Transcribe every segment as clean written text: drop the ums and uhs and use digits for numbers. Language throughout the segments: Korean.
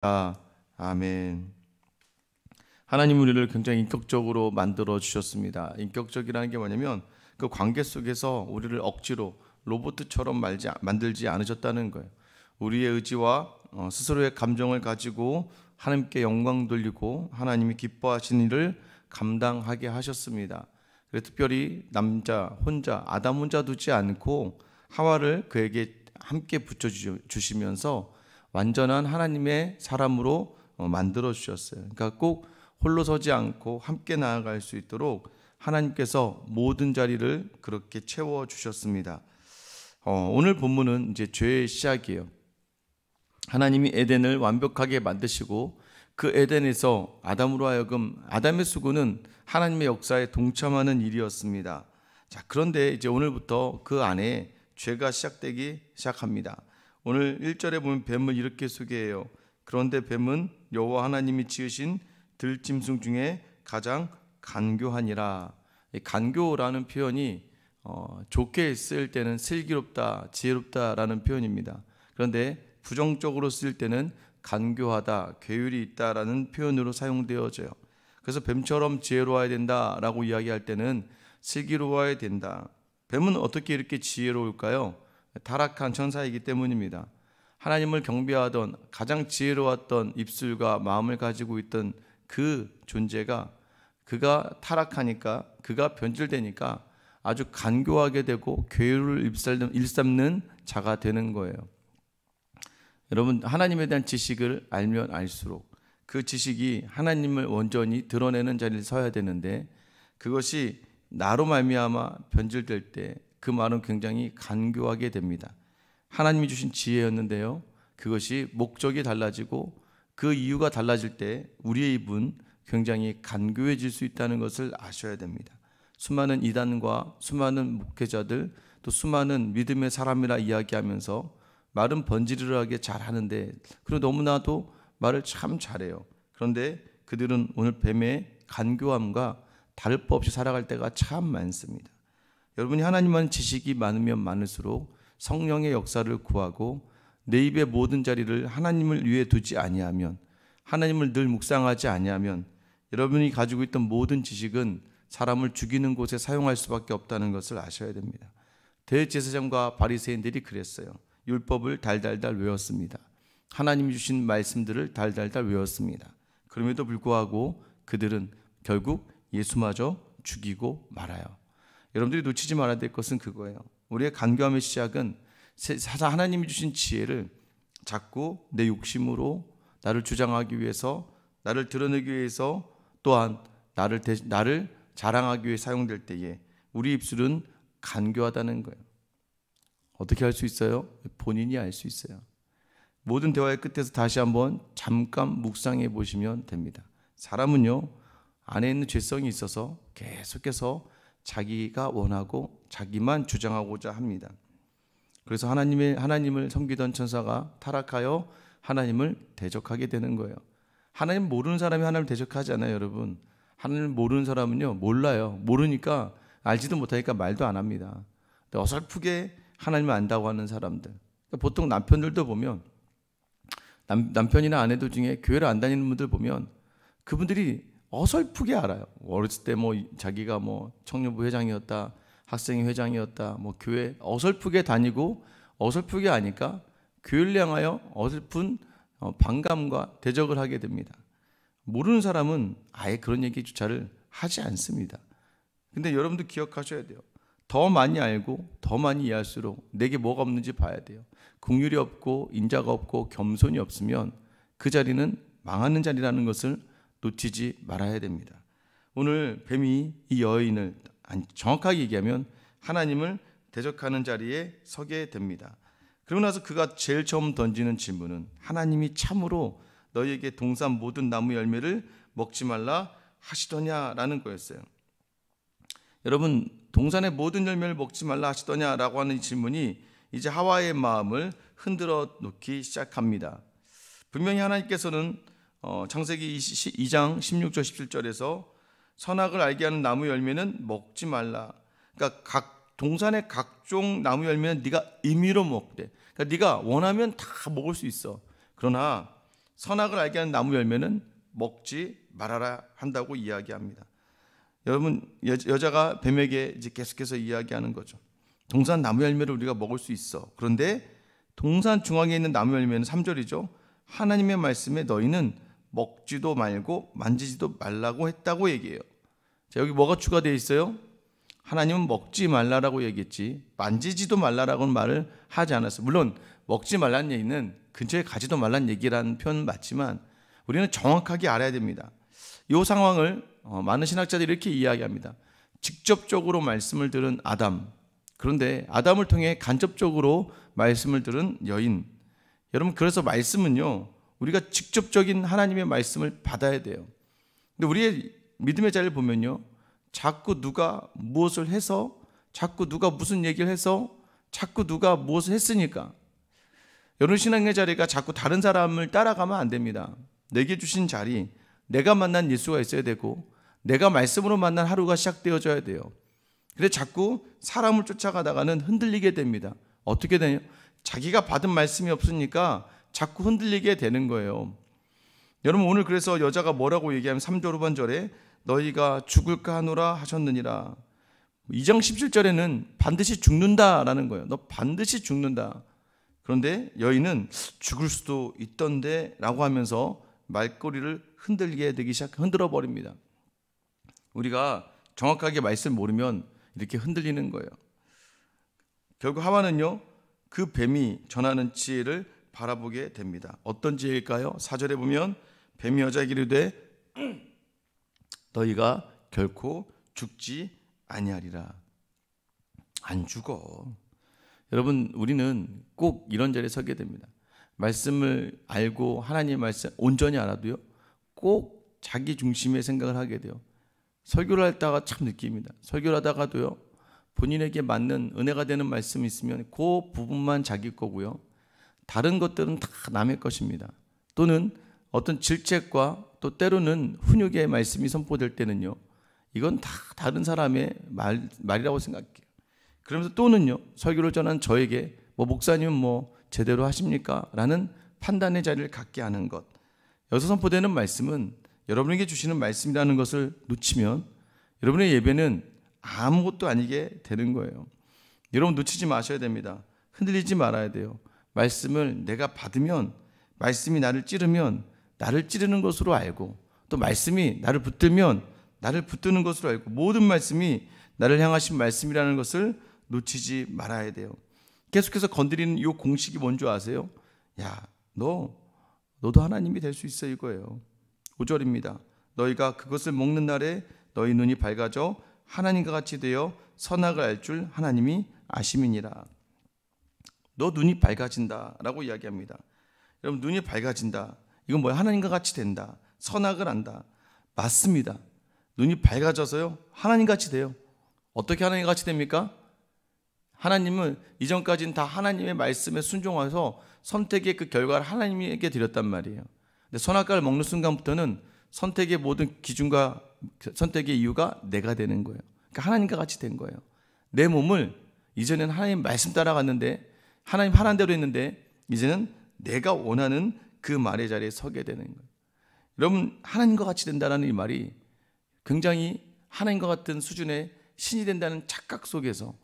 아멘. 하나님 우리를 굉장히 인격적으로 만들어 주셨습니다. 인격적이라는 게 뭐냐면 그 관계 속에서 우리를 억지로 로봇처럼 만들지 않으셨다는 거예요. 우리의 의지와 스스로의 감정을 가지고 하나님께 영광 돌리고 하나님이 기뻐하신 일을 감당하게 하셨습니다. 그래서 특별히 남자 혼자, 아담 혼자 두지 않고 하와를 그에게 함께 붙여주시면서 완전한 하나님의 사람으로 만들어 주셨어요. 그러니까 꼭 홀로 서지 않고 함께 나아갈 수 있도록 하나님께서 모든 자리를 그렇게 채워 주셨습니다. 오늘 본문은 이제 죄의 시작이에요. 하나님이 에덴을 완벽하게 만드시고 그 에덴에서 아담으로 하여금 아담의 수고는 하나님의 역사에 동참하는 일이었습니다. 자, 그런데 이제 오늘부터 그 안에 죄가 시작되기 시작합니다. 오늘 1절에 보면 뱀을 이렇게 소개해요. 그런데 뱀은 여호와 하나님이 지으신 들짐승 중에 가장 간교하니라. 간교라는 표현이 좋게 쓸 때는 슬기롭다, 지혜롭다라는 표현입니다. 그런데 부정적으로 쓸 때는 간교하다, 괴율이 있다라는 표현으로 사용되어져요. 그래서 뱀처럼 지혜로워야 된다라고 이야기할 때는 슬기로워야 된다. 뱀은 어떻게 이렇게 지혜로울까요? 타락한 천사이기 때문입니다. 하나님을 경배하던 가장 지혜로웠던 입술과 마음을 가지고 있던 그 존재가 그가 타락하니까 그가 변질되니까 아주 간교하게 되고 괴율을 일삼는 자가 되는 거예요. 여러분, 하나님에 대한 지식을 알면 알수록 그 지식이 하나님을 온전히 드러내는 자리에 서야 되는데 그것이 나로 말미암아 변질될 때 그 말은 굉장히 간교하게 됩니다. 하나님이 주신 지혜였는데요, 그것이 목적이 달라지고 그 이유가 달라질 때 우리의 입은 굉장히 간교해질 수 있다는 것을 아셔야 됩니다. 수많은 이단과 수많은 목회자들 또 수많은 믿음의 사람이라 이야기하면서 말은 번지르르하게 잘하는데 그리고 너무나도 말을 참 잘해요. 그런데 그들은 오늘 뱀의 간교함과 다를 바 없이 살아갈 때가 참 많습니다. 여러분이 하나님만 지식이 많으면 많을수록 성령의 역사를 구하고 내 입의 모든 자리를 하나님을 위해 두지 아니하면, 하나님을 늘 묵상하지 아니하면 여러분이 가지고 있던 모든 지식은 사람을 죽이는 곳에 사용할 수밖에 없다는 것을 아셔야 됩니다. 대제사장과 바리새인들이 그랬어요. 율법을 달달달 외웠습니다. 하나님이 주신 말씀들을 달달달 외웠습니다. 그럼에도 불구하고 그들은 결국 예수마저 죽이고 말아요. 여러분들이 놓치지 말아야 될 것은 그거예요. 우리의 간교함의 시작은 하나님이 주신 지혜를 자꾸 내 욕심으로 나를 주장하기 위해서, 나를 드러내기 위해서, 또한 나를 자랑하기 위해 사용될 때에 우리 입술은 간교하다는 거예요. 어떻게 할 수 있어요? 본인이 알 수 있어요. 모든 대화의 끝에서 다시 한번 잠깐 묵상해 보시면 됩니다. 사람은요, 안에 있는 죄성이 있어서 계속해서 자기가 원하고 자기만 주장하고자 합니다. 그래서 하나님을 섬기던 천사가 타락하여 하나님을 대적하게 되는 거예요. 하나님 모르는 사람이 하나님을 대적하지 않아요, 여러분. 하나님을 모르는 사람은요, 몰라요. 모르니까, 알지도 못하니까 말도 안 합니다. 어설프게 하나님을 안다고 하는 사람들, 보통 남편들도 보면 남편이나 아내들 중에 교회를 안 다니는 분들 보면 그분들이 어설프게 알아요. 어렸을 때 자기가 청년부 회장이었다, 학생회 회장이었다, 교회 어설프게 다니고 어설프게 아니까 교회를 향하여 어설픈 반감과 대적을 하게 됩니다. 모르는 사람은 아예 그런 얘기조차를 하지 않습니다. 근데 여러분도 기억하셔야 돼요. 더 많이 알고 더 많이 이해할수록 내게 뭐가 없는지 봐야 돼요. 긍휼이 없고 인자가 없고 겸손이 없으면 그 자리는 망하는 자리라는 것을 놓치지 말아야 됩니다. 오늘 뱀이 이 여인을, 정확하게 얘기하면 하나님을 대적하는 자리에 서게 됩니다. 그러고 나서 그가 제일 처음 던지는 질문은 하나님이 참으로 너희에게 동산 모든 나무 열매를 먹지 말라 하시더냐라는 거였어요. 여러분, 동산의 모든 열매를 먹지 말라 하시더냐라고 하는 질문이 이제 하와의 마음을 흔들어 놓기 시작합니다. 분명히 하나님께서는 창세기 2장 16절 17절에서 선악을 알게 하는 나무 열매는 먹지 말라. 그러니까 동산의 각종 나무 열매는 네가 임의로 먹되, 그러니까 네가 원하면 다 먹을 수 있어. 그러나 선악을 알게 하는 나무 열매는 먹지 말아라 한다고 이야기합니다. 여러분, 여자가 뱀에게 이제 계속해서 이야기하는 거죠. 동산 나무 열매를 우리가 먹을 수 있어. 그런데 동산 중앙에 있는 나무 열매는 3절이죠. 하나님의 말씀에 너희는 먹지도 말고 만지지도 말라고 했다고 얘기해요. 자, 여기 뭐가 추가되어 있어요? 하나님은 먹지 말라라고 얘기했지 만지지도 말라라고는 말을 하지 않았어요. 물론 먹지 말라는 얘기는 근처에 가지도 말라는 얘기라는 표현은 맞지만 우리는 정확하게 알아야 됩니다. 이 상황을 많은 신학자들이 이렇게 이야기합니다. 직접적으로 말씀을 들은 아담, 그런데 아담을 통해 간접적으로 말씀을 들은 여인. 여러분, 그래서 말씀은요, 우리가 직접적인 하나님의 말씀을 받아야 돼요. 근데 우리의 믿음의 자리를 보면요, 자꾸 누가 무엇을 해서, 자꾸 누가 무슨 얘기를 해서, 자꾸 누가 무엇을 했으니까 여러분, 신앙의 자리가 자꾸 다른 사람을 따라가면 안 됩니다. 내게 주신 자리, 내가 만난 예수가 있어야 되고 내가 말씀으로 만난 하루가 시작되어져야 돼요. 근데 자꾸 사람을 쫓아가다가는 흔들리게 됩니다. 어떻게 되냐? 자기가 받은 말씀이 없으니까 자꾸 흔들리게 되는 거예요. 여러분, 오늘 그래서 여자가 뭐라고 얘기하면 3절 후반절에 너희가 죽을까 하노라 하셨느니라. 2장 17절에는 반드시 죽는다라는 거예요. 너 반드시 죽는다. 그런데 여인은 죽을 수도 있던데 라고 하면서 말꼬리를 흔들게 되기 흔들어 버립니다. 우리가 정확하게 말씀 모르면 이렇게 흔들리는 거예요. 결국 하와는요, 그 뱀이 전하는 지혜를 바라보게 됩니다. 어떤 지혜일까요? 4절에 보면 뱀이 여자에게 이르되 너희가 결코 죽지 아니하리라. 안 죽어. 여러분, 우리는 꼭 이런 자리에 서게 됩니다. 말씀을 알고 하나님의 말씀 온전히 알아도요, 꼭 자기 중심의 생각을 하게 돼요. 설교를 하다가 참 느낍니다. 설교를 하다가도요, 본인에게 맞는 은혜가 되는 말씀이 있으면 그 부분만 자기 거고요, 다른 것들은 다 남의 것입니다. 또는 어떤 질책과 또 때로는 훈육의 말씀이 선포될 때는요, 이건 다 다른 사람의 말이라고 생각해요. 그러면서 또는요, 설교를 전한 저에게 목사님은 제대로 하십니까? 라는 판단의 자리를 갖게 하는 것. 여기서 선포되는 말씀은 여러분에게 주시는 말씀이라는 것을 놓치면 여러분의 예배는 아무것도 아니게 되는 거예요. 여러분, 놓치지 마셔야 됩니다. 흔들리지 말아야 돼요. 말씀을 내가 받으면, 말씀이 나를 찌르면 나를 찌르는 것으로 알고, 또 말씀이 나를 붙들면 나를 붙드는 것으로 알고, 모든 말씀이 나를 향하신 말씀이라는 것을 놓치지 말아야 돼요. 계속해서 건드리는 이 공식이 뭔지 아세요? 야, 너도 하나님이 될 수 있어, 이거예요. 5절입니다. 너희가 그것을 먹는 날에 너희 눈이 밝아져 하나님과 같이 되어 선악을 알 줄 하나님이 아심이니라. 너 눈이 밝아진다 라고 이야기합니다. 여러분, 눈이 밝아진다, 이건 뭐야? 하나님과 같이 된다, 선악을 안다. 맞습니다. 눈이 밝아져서요, 하나님과 같이 돼요. 어떻게 하나님과 같이 됩니까? 하나님은 이전까지는 다 하나님의 말씀에 순종해서 선택의 그 결과를 하나님에게 드렸단 말이에요. 근데 선악과를 먹는 순간부터는 선택의 모든 기준과 선택의 이유가 내가 되는 거예요. 그러니까 하나님과 같이 된 거예요. 내 몸을 이전에는 하나님 말씀 따라갔는데, 하나님 하라는 대로 했는데, 이제는 내가 원하는 그 말의 자리에 서게 되는 거예요. 여러분, 하나님과 같이 된다는 이 말이 굉장히 하나님과 같은 수준의 신이 된다는 착각 속에서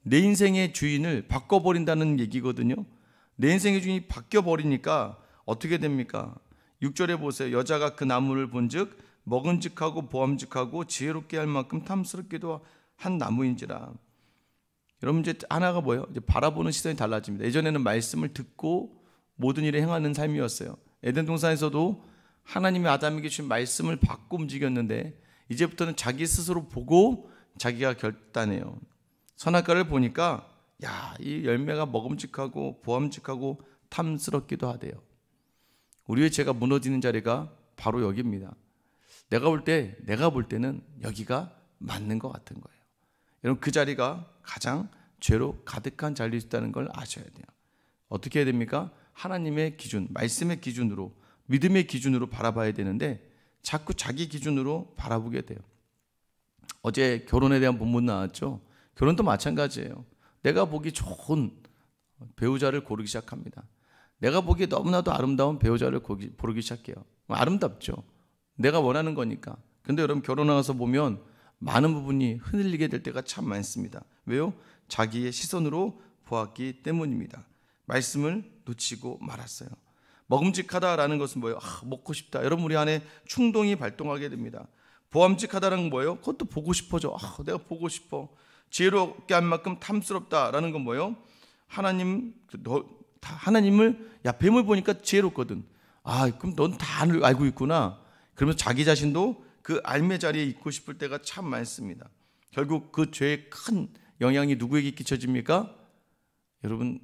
내 인생의 주인을 바꿔버린다는 얘기거든요. 내 인생의 주인이 바뀌어버리니까 어떻게 됩니까? 6절에 보세요. 여자가 그 나무를 본즉 먹은즉하고 보암직하고 지혜롭게 할 만큼 탐스럽기도 한 나무인지라. 여러분, 이제 하나가 뭐예요? 이제 바라보는 시선이 달라집니다. 예전에는 말씀을 듣고 모든 일에 행하는 삶이었어요. 에덴 동산에서도 하나님이 아담에게 주신 말씀을 받고 움직였는데, 이제부터는 자기 스스로 보고 자기가 결단해요. 선악과를 보니까 이 열매가 먹음직하고 보암직하고 탐스럽기도 하대요. 우리의 죄가 무너지는 자리가 바로 여기입니다. 내가 볼 때는 여기가 맞는 것 같은 거예요. 여러분, 그 자리가 가장 죄로 가득한 자리일 수 있다는 걸 아셔야 돼요. 어떻게 해야 됩니까? 하나님의 기준, 말씀의 기준으로, 믿음의 기준으로 바라봐야 되는데 자꾸 자기 기준으로 바라보게 돼요. 어제 결혼에 대한 본문 나왔죠? 결혼도 마찬가지예요. 내가 보기 좋은 배우자를 고르기 시작합니다. 내가 보기에 너무나도 아름다운 배우자를 고르기 시작해요. 아름답죠. 내가 원하는 거니까. 근데 여러분 결혼하서 보면 많은 부분이 흔들리게 될 때가 참 많습니다. 왜요? 자기의 시선으로 보았기 때문입니다. 말씀을 놓치고 말았어요. 먹음직하다라는 것은 뭐예요? 먹고 싶다. 여러분 우리 안에 충동이 발동하게 됩니다. 보암직하다는 건 뭐예요? 그것도 보고 싶어져. 내가 보고 싶어. 지혜롭게 한 만큼 탐스럽다라는 건 뭐예요? 하나님을 뱀을 보니까 지혜롭거든. 그럼 넌 다 알고 있구나. 그러면서 자기 자신도 그 알매 자리에 있고 싶을 때가 참 많습니다. 결국 그 죄의 큰 영향이 누구에게 끼쳐집니까? 여러분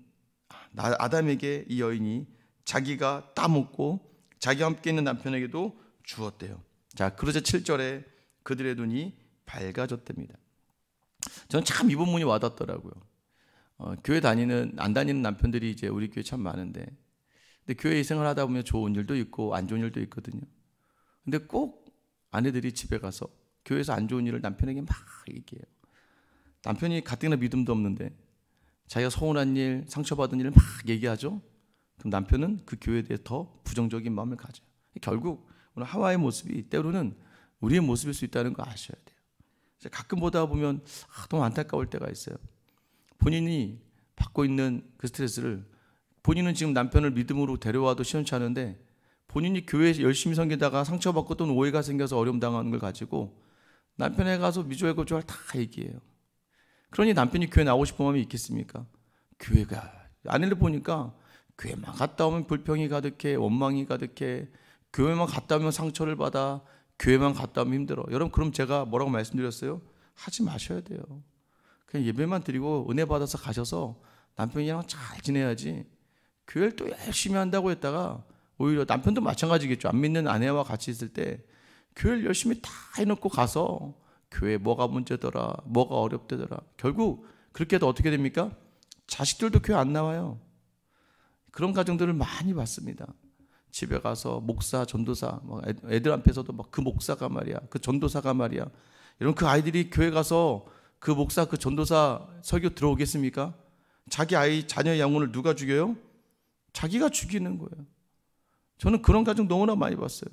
아담에게 이 여인이 자기가 따먹고 자기와 함께 있는 남편에게도 주었대요. 자, 그러자 7절에 그들의 눈이 밝아졌답니다. 저는 참 이 부분이 와닿더라고요. 교회 안 다니는 남편들이 이제 우리 교회 참 많은데, 근데 교회 생활 하다 보면 좋은 일도 있고 안 좋은 일도 있거든요. 근데 꼭 아내들이 집에 가서 교회에서 안 좋은 일을 남편에게 막 얘기해요. 남편이 가뜩이나 믿음도 없는데 자기가 서운한 일, 상처받은 일을 막 얘기하죠. 그럼 남편은 그 교회에 대해 더 부정적인 마음을 가져요. 결국 오늘 하와의 모습이 때로는 우리의 모습일 수 있다는 거 아셔야 돼요. 가끔 보다 보면 너무 안타까울 때가 있어요. 본인이 받고 있는 그 스트레스를, 본인은 지금 남편을 믿음으로 데려와도 시원치 않은데 본인이 교회에 열심히 섬기다가 상처받고 또는 오해가 생겨서 어려움 당하는 걸 가지고 남편에 가서 미조애고조할 다 얘기해요. 그러니 남편이 교회 나오고 싶은 마음이 있겠습니까? 교회가 아내를 보니까 교회만 갔다 오면 불평이 가득해, 원망이 가득해, 교회만 갔다 오면 상처를 받아, 교회만 갔다 오면 힘들어. 여러분 그럼 제가 뭐라고 말씀드렸어요? 하지 마셔야 돼요. 그냥 예배만 드리고 은혜 받아서 가셔서 남편이랑 잘 지내야지, 교회를 또 열심히 한다고 했다가 오히려 남편도 마찬가지겠죠. 안 믿는 아내와 같이 있을 때 교회를 열심히 다 해놓고 가서 교회 뭐가 문제더라, 뭐가 어렵대더라. 결국 그렇게 해도 어떻게 됩니까? 자식들도 교회 안 나와요. 그런 가정들을 많이 봤습니다. 집에 가서 목사, 전도사, 애들 앞에서도 막 그 목사가 말이야, 그 전도사가 말이야. 이런 그 아이들이 교회 가서 그 목사, 그 전도사 설교 들어오겠습니까? 자기 아이, 자녀의 영혼을 누가 죽여요? 자기가 죽이는 거예요. 저는 그런 가정 너무나 많이 봤어요.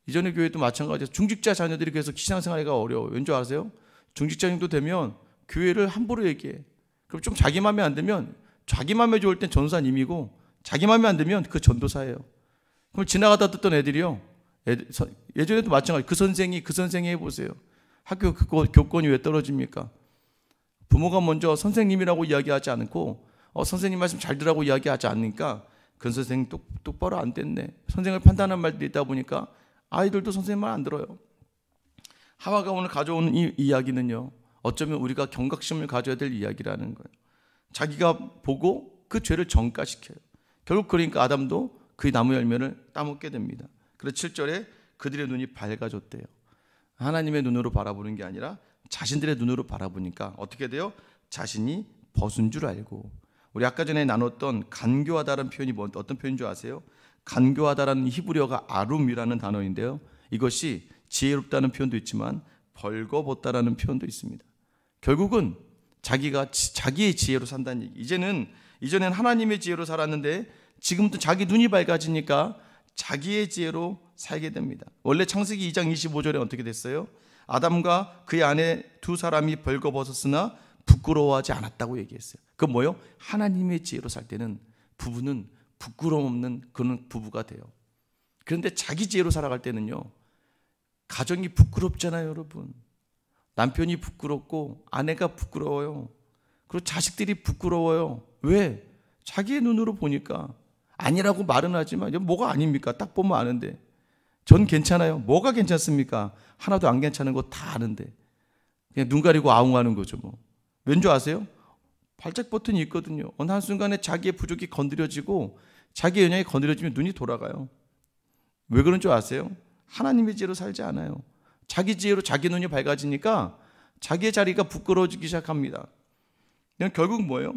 이전에 교회도 마찬가지예요. 중직자 자녀들이 그래서 신앙생활이 어려워요. 왠지 아세요? 중직자 정도 되면 교회를 함부로 얘기해. 그럼 좀 자기 마음에 안 들면, 자기 마음에 좋을 땐 전도사님이고 자기 마음에 안 들면 그 전도사예요. 그럼 지나가다 듣던 애들이요, 예전에도 마찬가지. 그 선생이 해보세요. 학교 교권이 왜 떨어집니까? 부모가 먼저 선생님이라고 이야기하지 않고 선생님 말씀 잘 들으라고 이야기하지 않으니까 그 선생님 똑바로 안 됐네, 선생을 판단하는 말들이 있다 보니까 아이들도 선생님 말 안 들어요. 하와가 오늘 가져오는 이 이야기는요, 어쩌면 우리가 경각심을 가져야 될 이야기라는 거예요. 자기가 보고 그 죄를 전가시켜요. 결국 그러니까 아담도 그 나무 열매를 따먹게 됩니다. 그래서 7절에 그들의 눈이 밝아졌대요. 하나님의 눈으로 바라보는 게 아니라 자신들의 눈으로 바라보니까 어떻게 돼요? 자신이 벗은 줄 알고. 우리 아까 전에 나눴던 간교하다라는 표현이 어떤 표현인 줄 아세요? 간교하다라는 히브리어가 아룸이라는 단어인데요, 이것이 지혜롭다는 표현도 있지만 벌거벗다라는 표현도 있습니다. 결국은 자기가 자기의 지혜로 산다는 얘기. 이전엔 하나님의 지혜로 살았는데 지금도 자기 눈이 밝아지니까 자기의 지혜로 살게 됩니다. 원래 창세기 2장 25절에 어떻게 됐어요? 아담과 그의 아내 두 사람이 벌거벗었으나 부끄러워하지 않았다고 얘기했어요. 그건 뭐예요? 하나님의 지혜로 살 때는 부부는 부끄러움 없는 그런 부부가 돼요. 그런데 자기 지혜로 살아갈 때는요, 가정이 부끄럽잖아요. 여러분, 남편이 부끄럽고 아내가 부끄러워요. 그리고 자식들이 부끄러워요. 왜? 자기의 눈으로 보니까. 아니라고 말은 하지만 뭐가 아닙니까? 딱 보면 아는데. 전 괜찮아요. 뭐가 괜찮습니까? 하나도 안 괜찮은 거 다 아는데 그냥 눈 가리고 아웅하는 거죠. 왠지 아세요? 발작 버튼이 있거든요. 어느 한순간에 자기의 부족이 건드려지고 자기의 연약이 건드려지면 눈이 돌아가요. 왜 그런 줄 아세요? 하나님의 지혜로 살지 않아요. 자기 지혜로 자기 눈이 밝아지니까 자기의 자리가 부끄러워지기 시작합니다. 결국 뭐예요?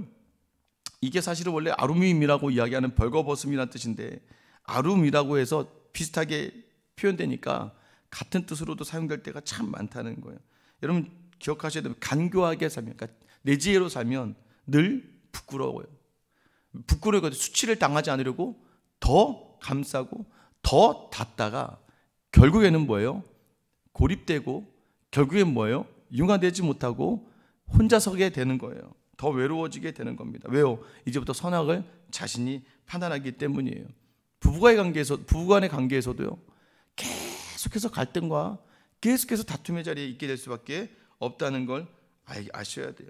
이게 사실은 원래 아루밈이라고 이야기하는 벌거벗음이라는 뜻인데, 아룸이라고 해서 비슷하게 표현되니까 같은 뜻으로도 사용될 때가 참 많다는 거예요. 여러분 기억하셔야 됩니다. 간교하게 살면, 그러니까 내 지혜로 살면 늘 부끄러워요. 부끄러워서 수치를 당하지 않으려고 더 감싸고 더 닫다가 결국에는 뭐예요? 고립되고 결국엔 뭐예요? 융화되지 못하고 혼자 서게 되는 거예요. 더 외로워지게 되는 겁니다. 왜요? 이제부터 선악을 자신이 판단하기 때문이에요. 부부간의 관계에서도요, 계속해서 갈등과 계속해서 다툼의 자리에 있게 될 수밖에 없다는 걸 아셔야 돼요.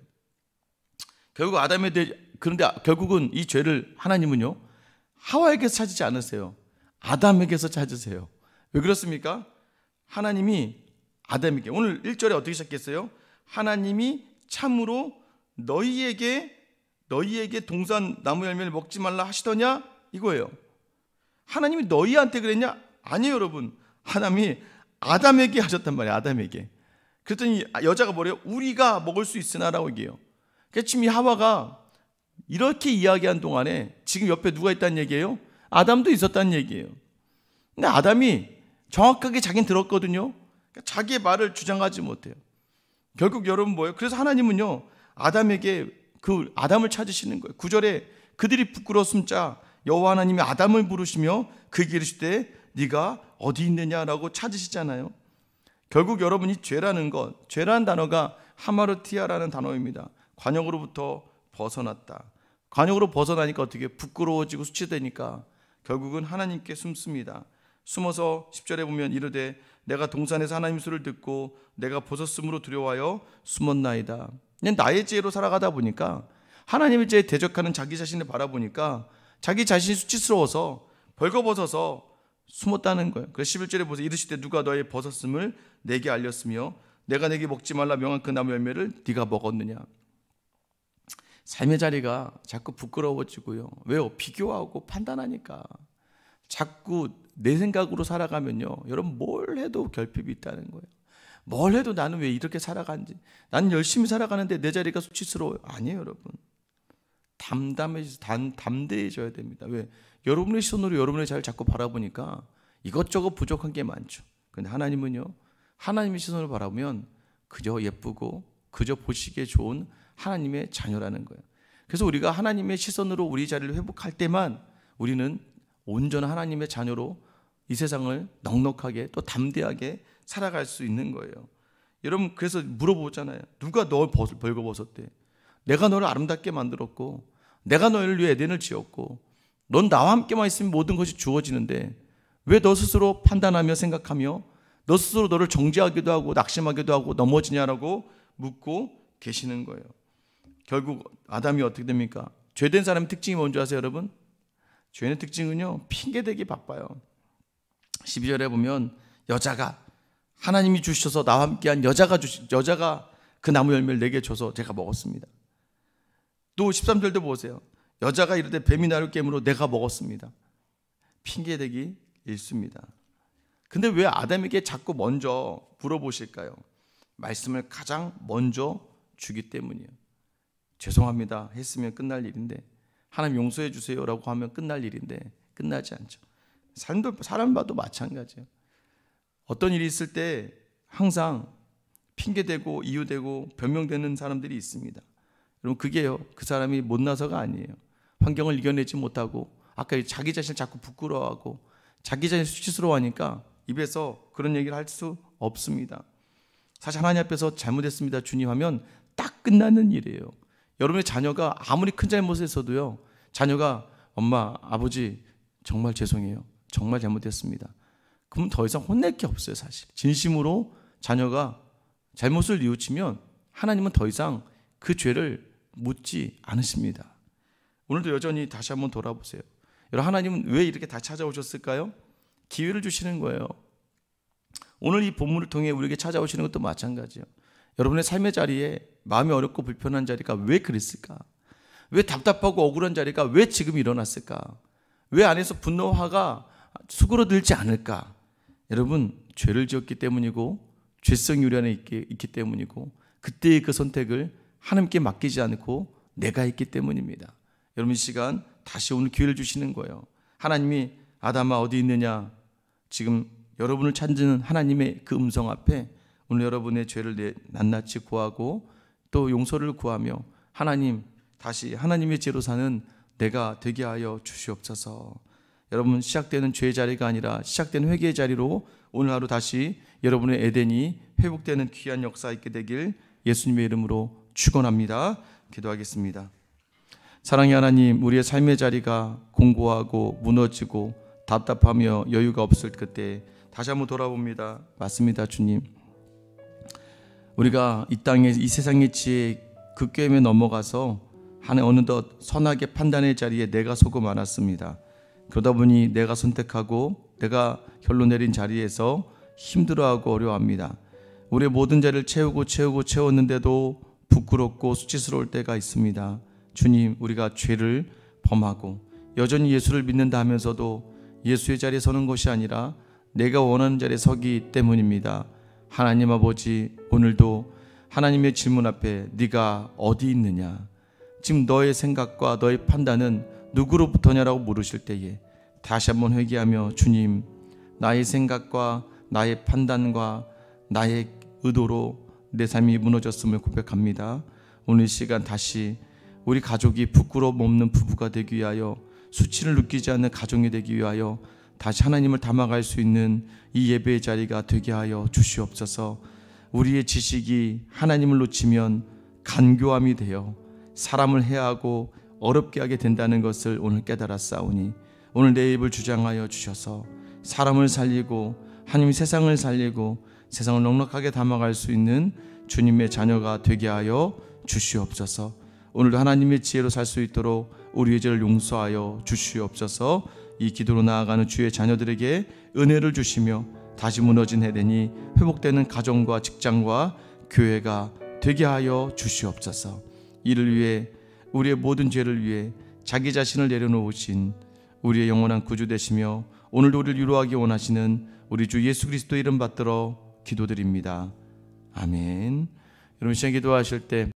그런데 결국은 이 죄를 하나님은요, 하와에게서 찾지 않으세요. 아담에게서 찾으세요. 왜 그렇습니까? 하나님이 아담에게, 오늘 1절에 어떻게 시작했어요? 하나님이 참으로 너희에게 동산 나무 열매를 먹지 말라 하시더냐? 이거예요. 하나님이 너희한테 그랬냐? 아니에요, 여러분. 하나님이 아담에게 하셨단 말이에요. 아담에게. 그랬더니 여자가 뭐래요? 우리가 먹을 수 있으나라고 얘기해요. 그러니까 지금 이 하와가 이렇게 이야기한 동안에 지금 옆에 누가 있다는 얘기예요? 아담도 있었다는 얘기예요. 근데 아담이 정확하게 자기는 들었거든요. 그러니까 자기의 말을 주장하지 못해요. 결국 여러분 뭐예요? 그래서 하나님은요, 아담에게 그 아담을 찾으시는 거예요. 9절에 그들이 부끄러워 숨자 여호와 하나님이 아담을 부르시며 그에게 이르시되 네가 어디 있느냐라고 찾으시잖아요. 결국 여러분이 죄라는 단어가 하마르티아라는 단어입니다. 관역으로부터 벗어났다. 관역으로 벗어나니까 어떻게 부끄러워지고 수치되니까 결국은 하나님께 숨습니다. 숨어서 10절에 보면 이르되 내가 동산에서 하나님 소리를 듣고 내가 벗었으므로 두려워하여 숨었나이다. 그냥 나의 지혜로 살아가다 보니까 하나님의 지혜에 대적하는 자기 자신을 바라보니까 자기 자신이 수치스러워서 벌거벗어서 숨었다는 거예요. 그래서 11절에 보세요. 이르시되 누가 너의 벗었음을 내게 알렸으며 내가 내게 먹지 말라 명한 그 나무 열매를 네가 먹었느냐. 삶의 자리가 자꾸 부끄러워지고요. 왜요? 비교하고 판단하니까. 자꾸 내 생각으로 살아가면요, 여러분 뭘 해도 결핍이 있다는 거예요. 뭘 해도 나는 왜 이렇게 살아가는지, 나는 열심히 살아가는데 내 자리가 수치스러워요. 아니에요, 여러분. 담대해져야 됩니다. 왜? 여러분의 시선으로 여러분의 자리를 자꾸 바라보니까 이것저것 부족한 게 많죠. 그런데 하나님은요, 하나님의 시선을 바라보면 그저 예쁘고 그저 보시기에 좋은 하나님의 자녀라는 거예요. 그래서 우리가 하나님의 시선으로 우리 자리를 회복할 때만 우리는 온전한 하나님의 자녀로 이 세상을 넉넉하게 또 담대하게 살아갈 수 있는 거예요. 여러분, 그래서 물어보잖아요. 누가 널 벌거벗었대? 내가 너를 아름답게 만들었고 내가 너를 위해 에덴을 지었고 넌 나와 함께만 있으면 모든 것이 주어지는데 왜 너 스스로 판단하며 생각하며 너 스스로 너를 정죄하기도 하고 낙심하기도 하고 넘어지냐라고 묻고 계시는 거예요. 결국 아담이 어떻게 됩니까? 죄된 사람의 특징이 뭔지 아세요, 여러분? 죄의 특징은요, 핑계대기 바빠요. 12절에 보면 여자가, 하나님이 주셔서 나와 함께한 여자가 그 나무 열매를 내게 줘서 제가 먹었습니다. 또 13절도 보세요. 여자가 이르되 뱀이 나를 깨물어 내가 먹었습니다. 핑계대기 일수입니다. 근데 왜 아담에게 자꾸 먼저 물어보실까요? 말씀을 가장 먼저 주기 때문이에요. 죄송합니다 했으면 끝날 일인데, 하나님 용서해 주세요라고 하면 끝날 일인데 끝나지 않죠. 사람과도 마찬가지예요. 어떤 일이 있을 때 항상 핑계대고 이유대고 변명되는 사람들이 있습니다. 여러분, 그게요, 그 사람이 못나서가 아니에요. 환경을 이겨내지 못하고 아까 자기 자신을 자꾸 부끄러워하고 자기 자신을 수치스러워하니까 입에서 그런 얘기를 할 수 없습니다. 사실 하나님 앞에서 잘못했습니다 주님 하면 딱 끝나는 일이에요. 여러분의 자녀가 아무리 큰 잘못을 했어도요, 자녀가 엄마, 아버지 정말 죄송해요, 정말 잘못했습니다, 그럼 더 이상 혼낼 게 없어요. 사실 진심으로 자녀가 잘못을 뉘우치면 하나님은 더 이상 그 죄를 묻지 않으십니다. 오늘도 여전히 다시 한번 돌아보세요. 여러분, 하나님은 왜 이렇게 다시 찾아오셨을까요? 기회를 주시는 거예요. 오늘 이 본문을 통해 우리에게 찾아오시는 것도 마찬가지예요. 여러분의 삶의 자리에 마음이 어렵고 불편한 자리가 왜 그랬을까? 왜 답답하고 억울한 자리가 왜 지금 일어났을까? 왜 안에서 분노와 화가 수그러들지 않을까? 여러분, 죄를 지었기 때문이고 죄성이 우리 안에 있기 때문이고 그때의 그 선택을 하나님께 맡기지 않고 내가 했기 때문입니다. 여러분, 이 시간 다시 오늘 기회를 주시는 거예요. 하나님이 아담아 어디 있느냐, 지금 여러분을 찾는 하나님의 그 음성 앞에 오늘 여러분의 죄를 낱낱이 구하고 또 용서를 구하며 하나님, 다시 하나님의 죄로 사는 내가 되게 하여 주시옵소서. 여러분, 시작되는 죄의 자리가 아니라 시작되는 회개의 자리로 오늘 하루 다시 여러분의 에덴이 회복되는 귀한 역사 있게 되길 예수님의 이름으로 축원합니다. 기도하겠습니다. 사랑의 하나님, 우리의 삶의 자리가 공고하고 무너지고 답답하며 여유가 없을 그때 다시 한번 돌아봅니다. 맞습니다, 주님. 우리가 이 땅에 이 세상의 지혜 그 꾀임에 넘어가서 어느덧 선하게 판단의 자리에 내가 서고 말았습니다. 그러다 보니 내가 선택하고 내가 결론 내린 자리에서 힘들어하고 어려워합니다. 우리의 모든 자리를 채웠는데도 부끄럽고 수치스러울 때가 있습니다. 주님, 우리가 죄를 범하고 여전히 예수를 믿는다 하면서도 예수의 자리에 서는 것이 아니라 내가 원하는 자리에 서기 때문입니다. 하나님 아버지, 오늘도 하나님의 질문 앞에 네가 어디 있느냐, 지금 너의 생각과 너의 판단은 누구로부터냐라고 물으실 때에 다시 한번 회개하며 주님, 나의 생각과 나의 판단과 나의 의도로 내 삶이 무너졌음을 고백합니다. 오늘 이 시간 다시 우리 가족이 부끄러움 없는 부부가 되기 위하여, 수치를 느끼지 않는 가정이 되기 위하여 다시 하나님을 닮아갈 수 있는 이 예배의 자리가 되게 하여 주시옵소서. 우리의 지식이 하나님을 놓치면 간교함이 되어 사람을 해하고 어렵게 하게 된다는 것을 오늘 깨달았사오니 오늘 내 입을 주장하여 주셔서 사람을 살리고 하나님 세상을 살리고 세상을 넉넉하게 담아갈 수 있는 주님의 자녀가 되게 하여 주시옵소서. 오늘도 하나님의 지혜로 살 수 있도록 우리의 죄를 용서하여 주시옵소서. 이 기도로 나아가는 주의 자녀들에게 은혜를 주시며 다시 무너진 에덴이 회복되는 가정과 직장과 교회가 되게 하여 주시옵소서. 이를 위해 우리의 모든 죄를 위해 자기 자신을 내려놓으신 우리의 영원한 구주 되시며 오늘도 우리를 위로하기 원하시는 우리 주 예수 그리스도 이름 받들어 기도드립니다. 아멘. 여러분, 시간 기도하실 때